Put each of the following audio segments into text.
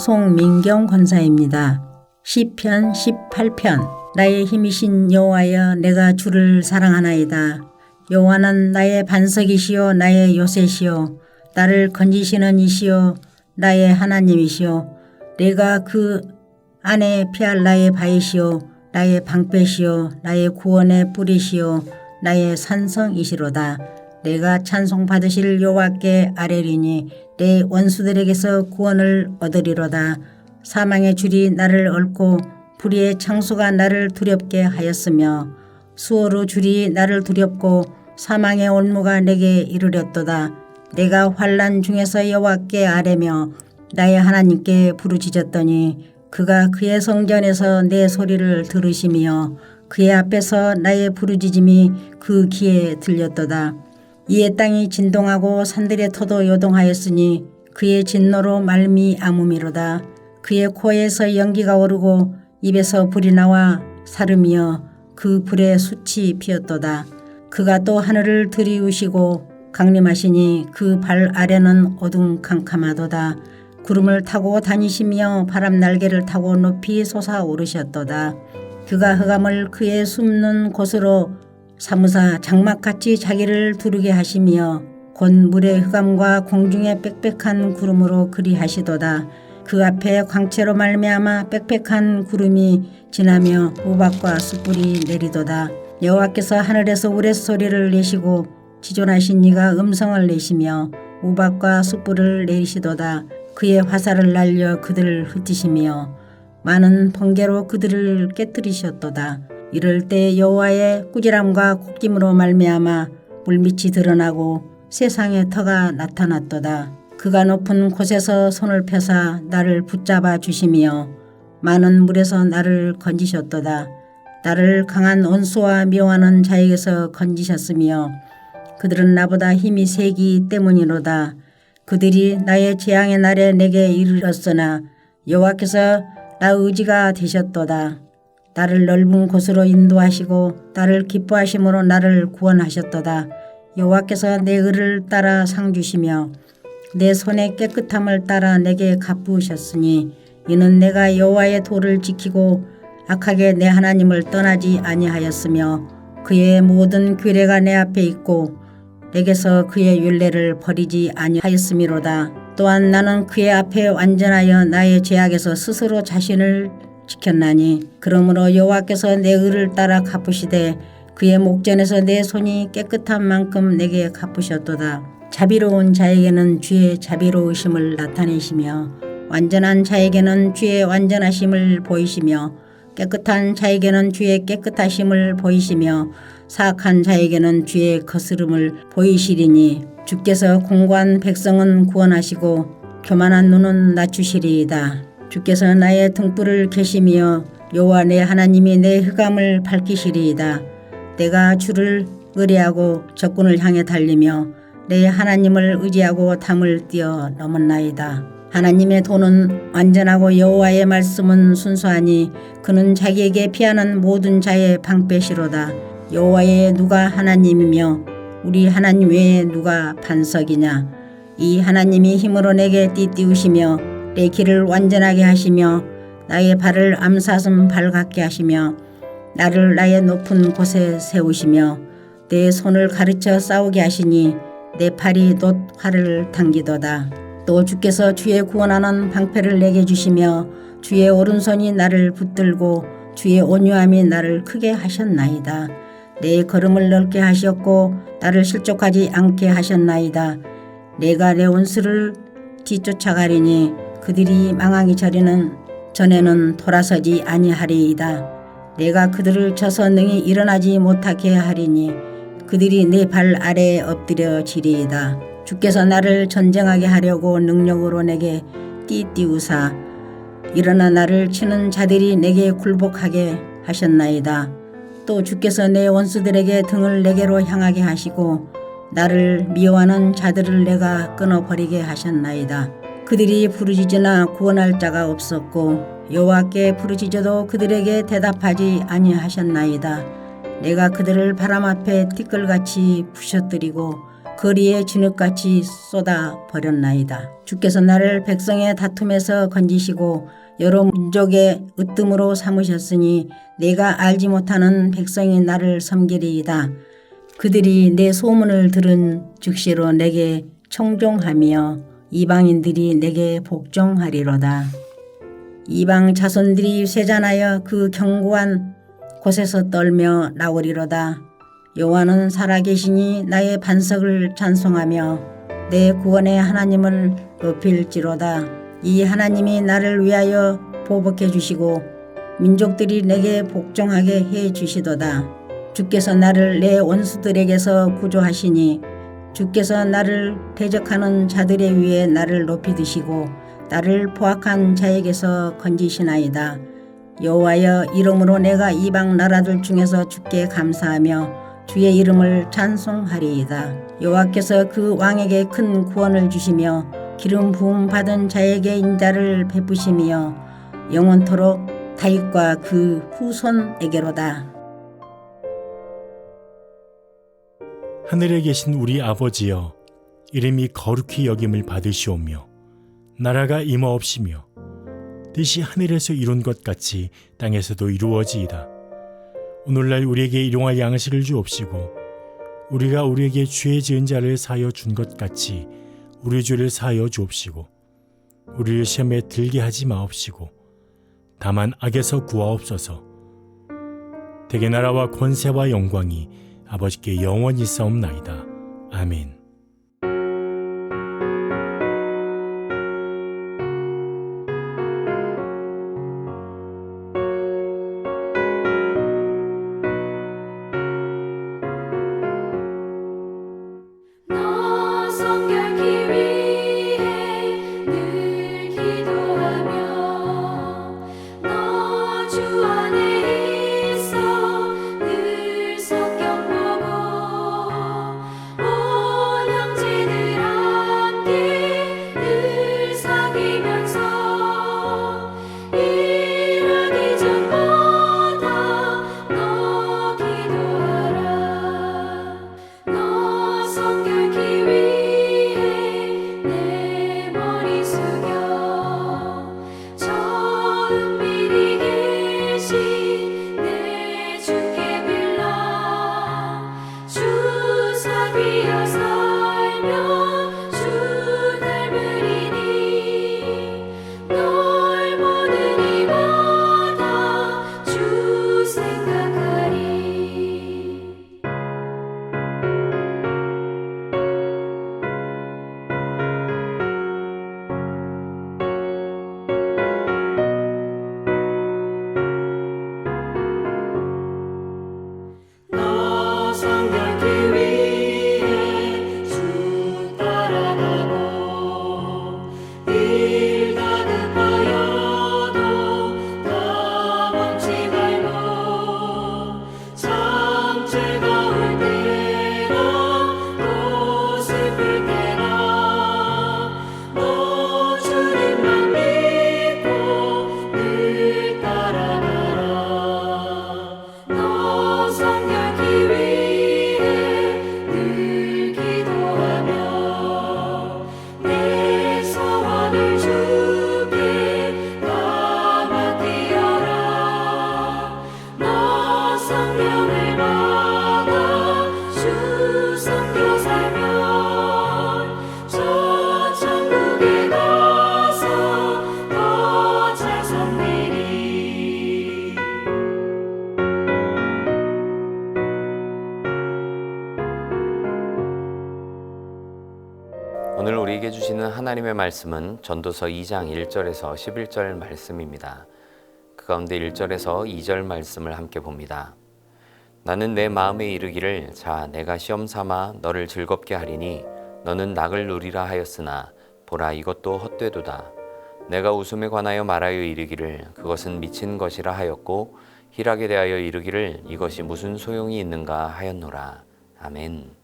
송민경 권사입니다. 시편 18편. 나의 힘이신 여호와여, 내가 주를 사랑하나이다. 여호와는 나의 반석이시요 나의 요새시요 나를 건지시는 이시요 나의 하나님이시요 내가 그 안에 피할 나의 바위시요 나의 방패시요 나의 구원의 뿌리시요 나의 산성이시로다. 내가 찬송받으실 여호와께 아뢰리니 내 원수들에게서 구원을 얻으리로다. 사망의 줄이 나를 얽고 불의의 창수가 나를 두렵게 하였으며 수어로 줄이 나를 두렵고 사망의 올무가 내게 이르렀도다. 내가 환난 중에서 여호와께 아뢰며 나의 하나님께 부르짖었더니 그가 그의 성전에서 내 소리를 들으시며 그의 앞에서 나의 부르짖음이 그 귀에 들렸도다. 이에 땅이 진동하고 산들의 터도 요동하였으니 그의 진노로 말미암음이로다. 그의 코에서 연기가 오르고 입에서 불이 나와 사름이여 그 불에 숯이 피었도다. 그가 또 하늘을 들이우시고 강림하시니 그 발 아래는 어둠캄캄하도다. 구름을 타고 다니시며 바람 날개를 타고 높이 솟아오르셨도다. 그가 흑암을 그의 숨는 곳으로 사무사 장막같이 자기를 두르게 하시며 곧 물의 흑암과 공중의 빽빽한 구름으로 그리하시도다. 그 앞에 광채로 말미암아 빽빽한 구름이 지나며 우박과 숯불이 내리도다. 여호와께서 하늘에서 우레소리를 내시고 지존하신 이가 음성을 내시며 우박과 숯불을 내리시도다. 그의 화살을 날려 그들을 흩으시며 많은 번개로 그들을 깨뜨리셨도다. 이럴 때 여호와의 꾸지람과 콧김으로 말미암아 물밑이 드러나고 세상의 터가 나타났도다. 그가 높은 곳에서 손을 펴사 나를 붙잡아 주시며 많은 물에서 나를 건지셨도다. 나를 강한 원수와 미워하는 자에게서 건지셨으며 그들은 나보다 힘이 세기 때문이로다. 그들이 나의 재앙의 날에 내게 이르렀으나 여호와께서 나 의지가 되셨도다. 나를 넓은 곳으로 인도하시고 나를 기뻐하심으로 나를 구원하셨도다. 여호와께서 내 의를 따라 상 주시며 내 손의 깨끗함을 따라 내게 갚으셨으니 이는 내가 여호와의 도를 지키고 악하게 내 하나님을 떠나지 아니하였으며 그의 모든 규례가 내 앞에 있고 내게서 그의 율례를 버리지 아니하였음이로다. 또한 나는 그의 앞에 완전하여 나의 죄악에서 스스로 자신을 지켰나니 그러므로 여호와께서 내 의를 따라 갚으시되 그의 목전에서 내 손이 깨끗한 만큼 내게 갚으셨도다. 자비로운 자에게는 주의 자비로우심을 나타내시며 완전한 자에게는 주의 완전하심을 보이시며 깨끗한 자에게는 주의 깨끗하심을 보이시며 사악한 자에게는 주의 거스름을 보이시리니 주께서 공고한 백성은 구원하시고 교만한 눈은 낮추시리이다. 주께서 나의 등불을 켜시며 여호와 내 하나님이 내 흑암을 밝히시리이다. 내가 주를 의뢰하고 적군을 향해 달리며 내 하나님을 의지하고 담을 뛰어 넘었나이다. 하나님의 도는 완전하고 여호와의 말씀은 순수하니 그는 자기에게 피하는 모든 자의 방패시로다. 여호와의 누가 하나님이며 우리 하나님 외에 누가 반석이냐. 이 하나님이 힘으로 내게 띠띠우시며 내 길을 완전하게 하시며 나의 발을 암사슴 발 같게 하시며 나를 나의 높은 곳에 세우시며 내 손을 가르쳐 싸우게 하시니 내 팔이 돛 활을 당기도다. 또 주께서 주의 구원하는 방패를 내게 주시며 주의 오른손이 나를 붙들고 주의 온유함이 나를 크게 하셨나이다. 내 걸음을 넓게 하셨고 나를 실족하지 않게 하셨나이다. 내가 내 원수를 뒤쫓아가리니 그들이 망하기 전에는 돌아서지 아니하리이다. 내가 그들을 쳐서 능히 일어나지 못하게 하리니 그들이 내 발 아래에 엎드려지리이다. 주께서 나를 전쟁하게 하려고 능력으로 내게 띠띠우사 일어나 나를 치는 자들이 내게 굴복하게 하셨나이다. 또 주께서 내 원수들에게 등을 내게로 향하게 하시고 나를 미워하는 자들을 내가 끊어버리게 하셨나이다. 그들이 부르짖으나 구원할 자가 없었고 여호와께 부르짖어도 그들에게 대답하지 아니하셨나이다. 내가 그들을 바람 앞에 티끌같이 부셔뜨리고 거리에 진흙같이 쏟아 버렸나이다. 주께서 나를 백성의 다툼에서 건지시고 여러 민족의 으뜸으로 삼으셨으니 내가 알지 못하는 백성이 나를 섬기리이다. 그들이 내 소문을 들은 즉시로 내게 청종하며 이방인들이 내게 복종하리로다. 이방 자손들이 쇠잔하여 그 견고한 곳에서 떨며 나오리로다. 여호와는 살아계시니 나의 반석을 찬송하며 내 구원의 하나님을 높일지로다. 이 하나님이 나를 위하여 보복해 주시고 민족들이 내게 복종하게 해 주시도다. 주께서 나를 내 원수들에게서 구조하시니 주께서 나를 대적하는 자들의 위에 나를 높이 드시고 나를 포악한 자에게서 건지시나이다. 여호와여, 이름으로 내가 이방 나라들 중에서 주께 감사하며 주의 이름을 찬송하리이다. 여호와께서 그 왕에게 큰 구원을 주시며 기름 부음 받은 자에게 인자를 베푸시며 영원토록 다윗과 그 후손에게로다. 하늘에 계신 우리 아버지여, 이름이 거룩히 여김을 받으시오며 나라가 임하옵시며 뜻이 하늘에서 이룬 것 같이 땅에서도 이루어지이다. 오늘날 우리에게 일용할 양식을 주옵시고 우리가 우리에게 죄 지은 자를 사하여 준 것 같이 우리 죄를 사하여 주옵시고 우리를 시험에 들게 하지 마옵시고 다만 악에서 구하옵소서. 대개 나라와 권세와 영광이 아버지께 영원히 있사옵나이다. 아멘. 오늘 우리에게 주시는 하나님의 말씀은 전도서 2장 1절에서 11절 말씀입니다. 그 가운데 1절에서 2절 말씀을 함께 봅니다. 나는 내 마음에 이르기를 자 내가 시험 삼아 너를 즐겁게 하리니 너는 낙을 누리라 하였으나 보라 이것도 헛되도다. 내가 웃음에 관하여 말하여 이르기를 그것은 미친 것이라 하였고 희락에 대하여 이르기를 이것이 무슨 소용이 있는가 하였노라. 아멘.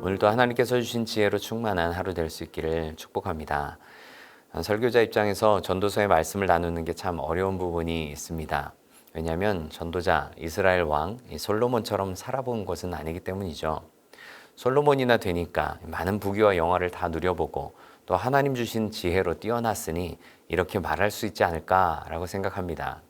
오늘도 하나님께서 주신 지혜로 충만한 하루 될 수 있기를 축복합니다. 설교자 입장에서 전도서의 말씀을 나누는 게 참 어려운 부분이 있습니다. 왜냐하면 전도자 이스라엘 왕 솔로몬처럼 살아본 것은 아니기 때문이죠. 솔로몬이나 되니까 많은 부귀와 영화를 다 누려보고 또 하나님 주신 지혜로 뛰어났으니 이렇게 말할 수 있지 않을까라고 생각합니다.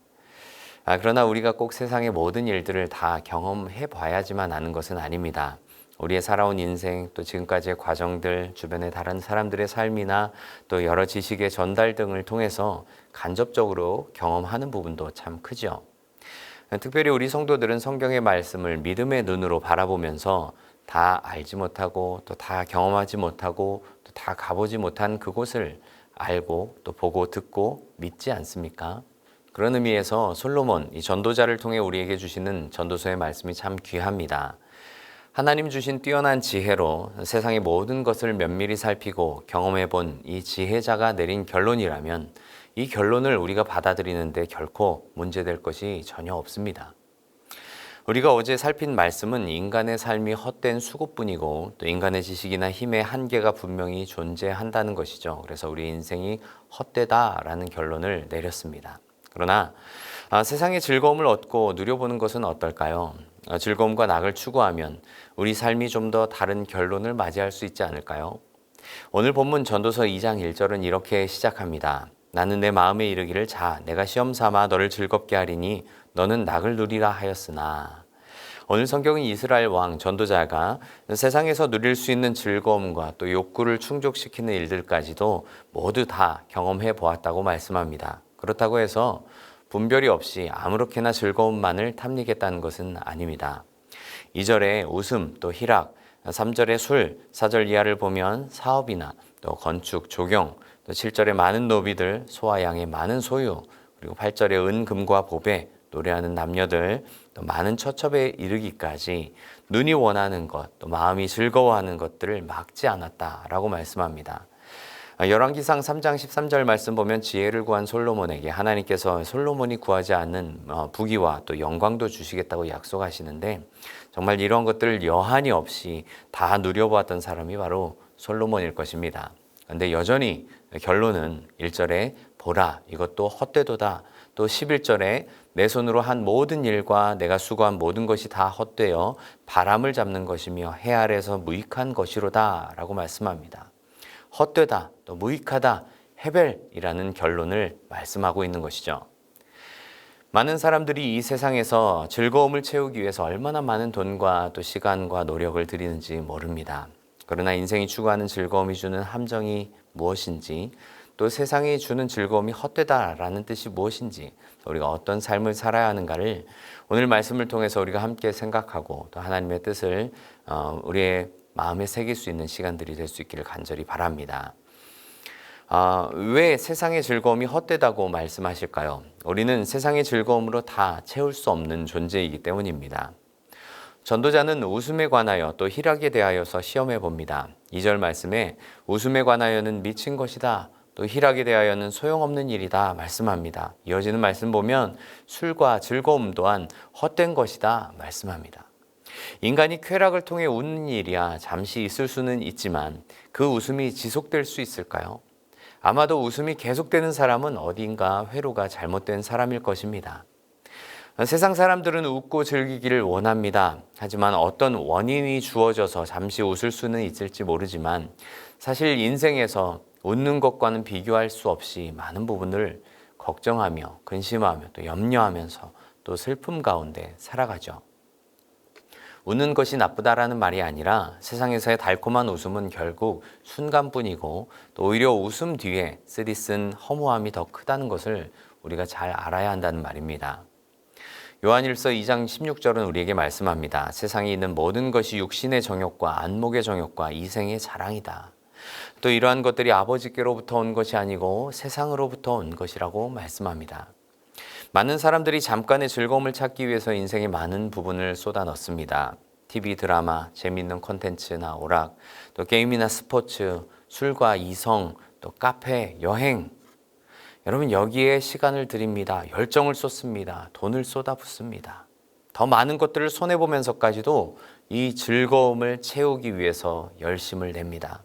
그러나 우리가 꼭 세상의 모든 일들을 다 경험해 봐야지만 아는 것은 아닙니다. 우리의 살아온 인생, 또 지금까지의 과정들, 주변의 다른 사람들의 삶이나 또 여러 지식의 전달 등을 통해서 간접적으로 경험하는 부분도 참 크죠. 특별히 우리 성도들은 성경의 말씀을 믿음의 눈으로 바라보면서 다 알지 못하고 또 다 경험하지 못하고 또 다 가보지 못한 그곳을 알고 또 보고 듣고 믿지 않습니까? 그런 의미에서 솔로몬, 이 전도자를 통해 우리에게 주시는 전도서의 말씀이 참 귀합니다. 하나님 주신 뛰어난 지혜로 세상의 모든 것을 면밀히 살피고 경험해 본 이 지혜자가 내린 결론이라면 이 결론을 우리가 받아들이는데 결코 문제될 것이 전혀 없습니다. 우리가 어제 살핀 말씀은 인간의 삶이 헛된 수고뿐이고 또 인간의 지식이나 힘의 한계가 분명히 존재한다는 것이죠. 그래서 우리 인생이 헛되다라는 결론을 내렸습니다. 그러나 세상의 즐거움을 얻고 누려보는 것은 어떨까요? 즐거움과 낙을 추구하면 우리 삶이 좀 더 다른 결론을 맞이할 수 있지 않을까요? 오늘 본문 전도서 2장 1절은 이렇게 시작합니다. 나는 내 마음에 이르기를 자 내가 시험 삼아 너를 즐겁게 하리니 너는 낙을 누리라 하였으나. 오늘 성경은 이스라엘 왕 전도자가 세상에서 누릴 수 있는 즐거움과 또 욕구를 충족시키는 일들까지도 모두 다 경험해 보았다고 말씀합니다. 그렇다고 해서 분별이 없이 아무렇게나 즐거움만을 탐니겠다는 것은 아닙니다. 2절에 웃음 또 희락, 3절에 술, 4절 이하를 보면 사업이나 또 건축, 조경, 또 7절에 많은 노비들, 소와 양의 많은 소유, 그리고 8절에 은, 금과 보배, 노래하는 남녀들, 또 많은 처첩에 이르기까지 눈이 원하는 것, 또 마음이 즐거워하는 것들을 막지 않았다라고 말씀합니다. 열왕기상 3장 13절 말씀 보면 지혜를 구한 솔로몬에게 하나님께서 솔로몬이 구하지 않는 부귀와 또 영광도 주시겠다고 약속하시는데 정말 이런 것들을 여한이 없이 다 누려보았던 사람이 바로 솔로몬일 것입니다. 그런데 여전히 결론은 1절에 보라 이것도 헛되도다, 또 11절에 내 손으로 한 모든 일과 내가 수고한 모든 것이 다 헛되어 바람을 잡는 것이며 해 아래에서 무익한 것이로다 라고 말씀합니다. 헛되다, 또 무익하다, 헤벨이라는 결론을 말씀하고 있는 것이죠. 많은 사람들이 이 세상에서 즐거움을 채우기 위해서 얼마나 많은 돈과 또 시간과 노력을 들이는지 모릅니다. 그러나 인생이 추구하는 즐거움이 주는 함정이 무엇인지, 또 세상이 주는 즐거움이 헛되다라는 뜻이 무엇인지, 우리가 어떤 삶을 살아야 하는가를 오늘 말씀을 통해서 우리가 함께 생각하고 또 하나님의 뜻을 우리의 마음에 새길 수 있는 시간들이 될 수 있기를 간절히 바랍니다. 왜 세상의 즐거움이 헛되다고 말씀하실까요? 우리는 세상의 즐거움으로 다 채울 수 없는 존재이기 때문입니다. 전도자는 웃음에 관하여 또 희락에 대하여서 시험해 봅니다. 2절 말씀에 웃음에 관하여는 미친 것이다, 또 희락에 대하여는 소용없는 일이다 말씀합니다. 이어지는 말씀 보면 술과 즐거움 또한 헛된 것이다 말씀합니다. 인간이 쾌락을 통해 웃는 일이야 잠시 있을 수는 있지만 그 웃음이 지속될 수 있을까요? 아마도 웃음이 계속되는 사람은 어딘가 회로가 잘못된 사람일 것입니다. 세상 사람들은 웃고 즐기기를 원합니다. 하지만 어떤 원인이 주어져서 잠시 웃을 수는 있을지 모르지만 사실 인생에서 웃는 것과는 비교할 수 없이 많은 부분을 걱정하며 근심하며 또 염려하면서 또 슬픔 가운데 살아가죠. 웃는 것이 나쁘다라는 말이 아니라 세상에서의 달콤한 웃음은 결국 순간뿐이고 또 오히려 웃음 뒤에 쓰디쓴 허무함이 더 크다는 것을 우리가 잘 알아야 한다는 말입니다. 요한일서 2장 16절은 우리에게 말씀합니다. 세상에 있는 모든 것이 육신의 정욕과 안목의 정욕과 이생의 자랑이다. 또 이러한 것들이 아버지께로부터 온 것이 아니고 세상으로부터 온 것이라고 말씀합니다. 많은 사람들이 잠깐의 즐거움을 찾기 위해서 인생의 많은 부분을 쏟아 넣습니다. TV, 드라마, 재미있는 콘텐츠나 오락, 또 게임이나 스포츠, 술과 이성, 또 카페, 여행. 여러분 여기에 시간을 들입니다. 열정을 쏟습니다. 돈을 쏟아붓습니다. 더 많은 것들을 손해보면서까지도 이 즐거움을 채우기 위해서 열심을 냅니다.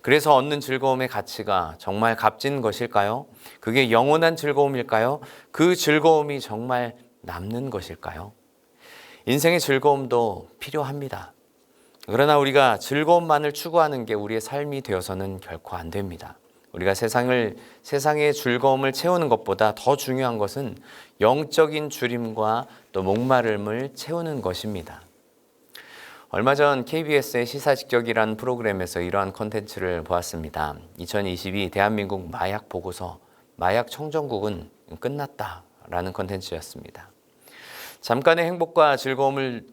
그래서 얻는 즐거움의 가치가 정말 값진 것일까요? 그게 영원한 즐거움일까요? 그 즐거움이 정말 남는 것일까요? 인생의 즐거움도 필요합니다. 그러나 우리가 즐거움만을 추구하는 게 우리의 삶이 되어서는 결코 안 됩니다. 우리가 세상의 즐거움을 채우는 것보다 더 중요한 것은 영적인 주림과 또 목마름을 채우는 것입니다. 얼마 전 KBS의 시사직격이라는 프로그램에서 이러한 콘텐츠를 보았습니다. 2022 대한민국 마약 보고서, 마약 청정국은 끝났다라는 콘텐츠였습니다. 잠깐의 행복과 즐거움을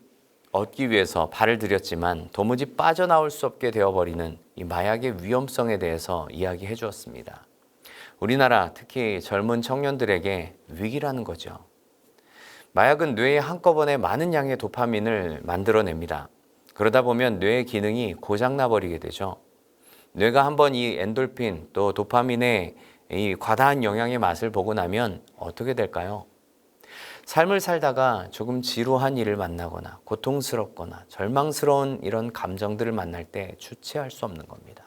얻기 위해서 발을 들였지만 도무지 빠져나올 수 없게 되어버리는 이 마약의 위험성에 대해서 이야기해 주었습니다. 우리나라 특히 젊은 청년들에게 위기라는 거죠. 마약은 뇌에 한꺼번에 많은 양의 도파민을 만들어냅니다. 그러다 보면 뇌의 기능이 고장나 버리게 되죠. 뇌가 한번 이 엔돌핀 또 도파민의 이 과다한 영향의 맛을 보고 나면 어떻게 될까요? 삶을 살다가 조금 지루한 일을 만나거나 고통스럽거나 절망스러운 이런 감정들을 만날 때 주체할 수 없는 겁니다.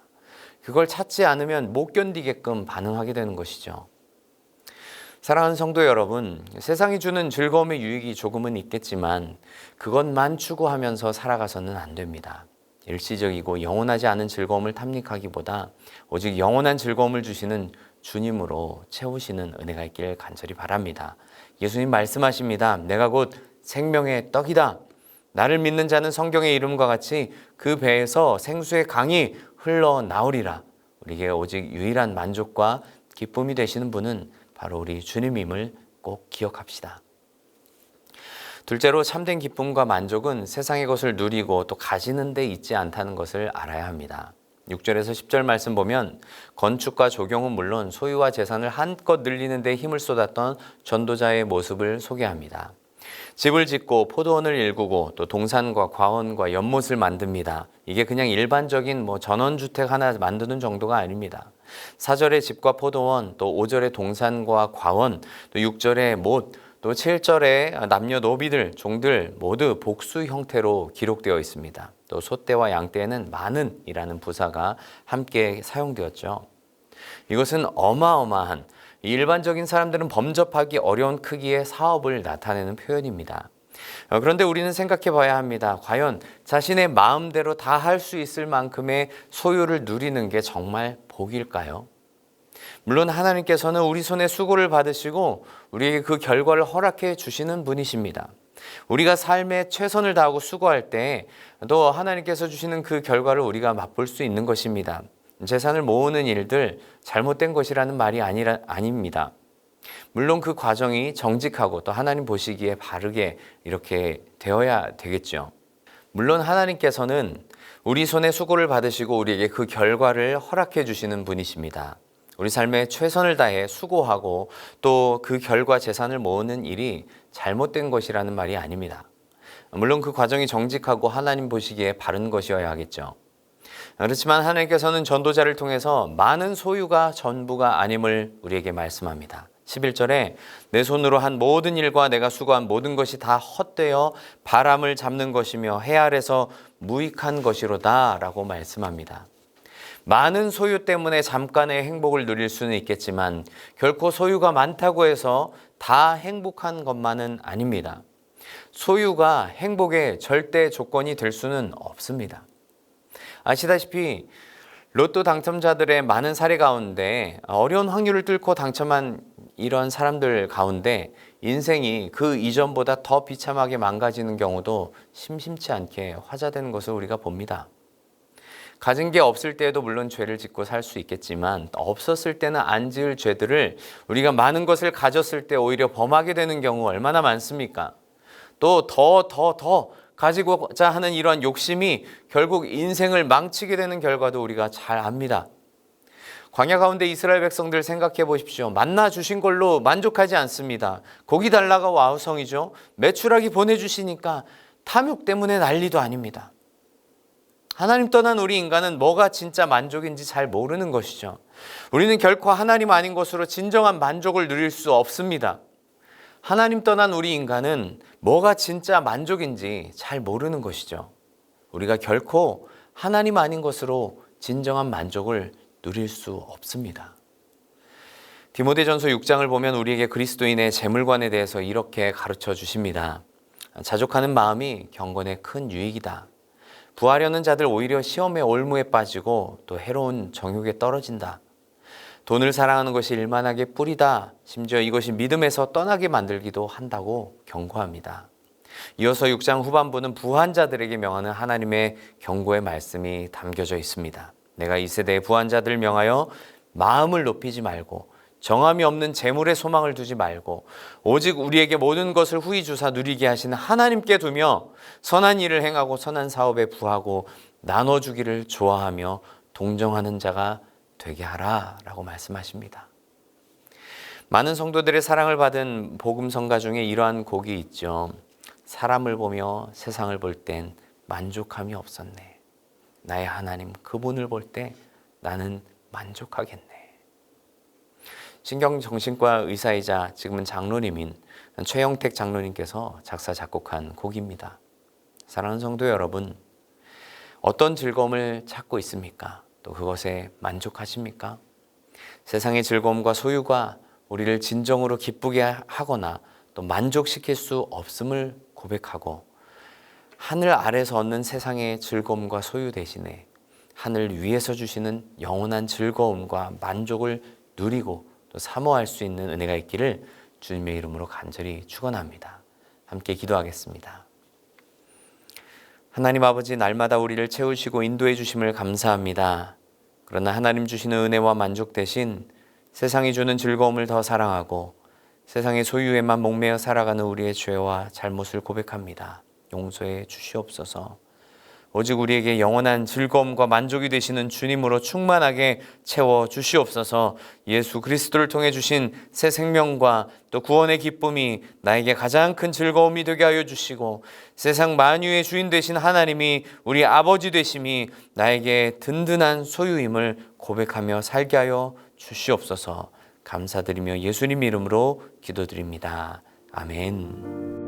그걸 찾지 않으면 못 견디게끔 반응하게 되는 것이죠. 사랑하는 성도 여러분, 세상이 주는 즐거움의 유익이 조금은 있겠지만 그것만 추구하면서 살아가서는 안 됩니다. 일시적이고 영원하지 않은 즐거움을 탐닉하기보다 오직 영원한 즐거움을 주시는 주님으로 채우시는 은혜가 있길 간절히 바랍니다. 예수님 말씀하십니다. 내가 곧 생명의 떡이다. 나를 믿는 자는 성경의 이름과 같이 그 배에서 생수의 강이 흘러나오리라. 우리에게 오직 유일한 만족과 기쁨이 되시는 분은 바로 우리 주님임을 꼭 기억합시다. 둘째로 참된 기쁨과 만족은 세상의 것을 누리고 또 가지는 데 있지 않다는 것을 알아야 합니다. 6절에서 10절 말씀 보면 건축과 조경은 물론 소유와 재산을 한껏 늘리는 데 힘을 쏟았던 전도자의 모습을 소개합니다. 집을 짓고 포도원을 일구고 또 동산과 과원과 연못을 만듭니다. 이게 그냥 일반적인 전원주택 하나 만드는 정도가 아닙니다. 4절의 집과 포도원, 또 5절의 동산과 과원, 또 6절의 못, 또 7절의 남녀노비들, 종들 모두 복수 형태로 기록되어 있습니다. 또 소떼와 양떼에는 많은 이라는 부사가 함께 사용되었죠. 이것은 어마어마한, 일반적인 사람들은 범접하기 어려운 크기의 사업을 나타내는 표현입니다. 그런데 우리는 생각해 봐야 합니다. 과연 자신의 마음대로 다 할 수 있을 만큼의 소유를 누리는 게 정말 복일까요? 물론 하나님께서는 우리 손에 수고를 받으시고 우리에게 그 결과를 허락해 주시는 분이십니다. 우리가 삶에 최선을 다하고 수고할 때 또 하나님께서 주시는 그 결과를 우리가 맛볼 수 있는 것입니다. 재산을 모으는 일들 잘못된 것이라는 말이 아닙니다. 물론 그 과정이 정직하고 또 하나님 보시기에 바르게 이렇게 되어야 되겠죠. 물론 하나님께서는 우리 손에 수고를 받으시고 우리에게 그 결과를 허락해 주시는 분이십니다. 우리 삶에 최선을 다해 수고하고 또 그 결과 재산을 모으는 일이 잘못된 것이라는 말이 아닙니다. 물론 그 과정이 정직하고 하나님 보시기에 바른 것이어야 하겠죠. 그렇지만 하나님께서는 전도자를 통해서 많은 소유가 전부가 아님을 우리에게 말씀합니다. 11절에 내 손으로 한 모든 일과 내가 수고한 모든 것이 다 헛되어 바람을 잡는 것이며 해 아래서 무익한 것이로다 라고 말씀합니다. 많은 소유 때문에 잠깐의 행복을 누릴 수는 있겠지만 결코 소유가 많다고 해서 다 행복한 것만은 아닙니다. 소유가 행복의 절대 조건이 될 수는 없습니다. 아시다시피 로또 당첨자들의 많은 사례 가운데 어려운 확률을 뚫고 당첨한 이런 사람들 가운데 인생이 그 이전보다 더 비참하게 망가지는 경우도 심심치 않게 화자되는 것을 우리가 봅니다. 가진 게 없을 때에도 물론 죄를 짓고 살 수 있겠지만 없었을 때는 안 지을 죄들을 우리가 많은 것을 가졌을 때 오히려 범하게 되는 경우 얼마나 많습니까? 또 더 가지고자 하는 이러한 욕심이 결국 인생을 망치게 되는 결과도 우리가 잘 압니다. 광야 가운데 이스라엘 백성들 생각해 보십시오. 만나 주신 걸로 만족하지 않습니다. 고기 달라가 와우성이죠. 메추라기 보내주시니까 탐욕 때문에 난리도 아닙니다. 하나님 떠난 우리 인간은 뭐가 진짜 만족인지 잘 모르는 것이죠. 우리는 결코 하나님 아닌 것으로 진정한 만족을 누릴 수 없습니다. 하나님 떠난 우리 인간은 뭐가 진짜 만족인지 잘 모르는 것이죠. 우리가 결코 하나님 아닌 것으로 진정한 만족을 누릴 수 없습니다. 디모데전서 6장을 보면 우리에게 그리스도인의 재물관에 대해서 이렇게 가르쳐 주십니다. 자족하는 마음이 경건에 큰 유익이다. 부하려는 자들 오히려 시험의 올무에 빠지고 또 해로운 정욕에 떨어진다. 돈을 사랑하는 것이 일만하게 뿌리다. 심지어 이것이 믿음에서 떠나게 만들기도 한다고 경고합니다. 이어서 6장 후반부는 부한 자들에게 명하는 하나님의 경고의 말씀이 담겨져 있습니다. 내가 이 세대의 부한 자들을 명하여 마음을 높이지 말고 정함이 없는 재물에 소망을 두지 말고 오직 우리에게 모든 것을 후히 주사 누리게 하시는 하나님께 두며 선한 일을 행하고 선한 사업에 부하고 나눠주기를 좋아하며 동정하는 자가 되게 하라 라고 말씀하십니다. 많은 성도들의 사랑을 받은 복음성가 중에 이러한 곡이 있죠. 사람을 보며 세상을 볼 땐 만족함이 없었네. 나의 하나님 그분을 볼 때 나는 만족하겠네. 신경정신과 의사이자 지금은 장로님인 최영택 장로님께서 작사 작곡한 곡입니다. 사랑하는 성도 여러분, 어떤 즐거움을 찾고 있습니까? 또 그것에 만족하십니까? 세상의 즐거움과 소유가 우리를 진정으로 기쁘게 하거나 또 만족시킬 수 없음을 고백하고 하늘 아래서 얻는 세상의 즐거움과 소유 대신에 하늘 위에서 주시는 영원한 즐거움과 만족을 누리고 또 사모할 수 있는 은혜가 있기를 주님의 이름으로 간절히 축원합니다. 함께 기도하겠습니다. 하나님 아버지, 날마다 우리를 채우시고 인도해 주심을 감사합니다. 그러나 하나님 주시는 은혜와 만족 대신 세상이 주는 즐거움을 더 사랑하고 세상의 소유에만 목매어 살아가는 우리의 죄와 잘못을 고백합니다. 용서해 주시옵소서. 오직 우리에게 영원한 즐거움과 만족이 되시는 주님으로 충만하게 채워 주시옵소서. 예수 그리스도를 통해 주신 새 생명과 또 구원의 기쁨이 나에게 가장 큰 즐거움이 되게 하여 주시고 세상 만유의 주인 되신 하나님이 우리 아버지 되심이 나에게 든든한 소유임을 고백하며 살게 하여 주시옵소서. 감사드리며 예수님 이름으로 기도드립니다. 아멘.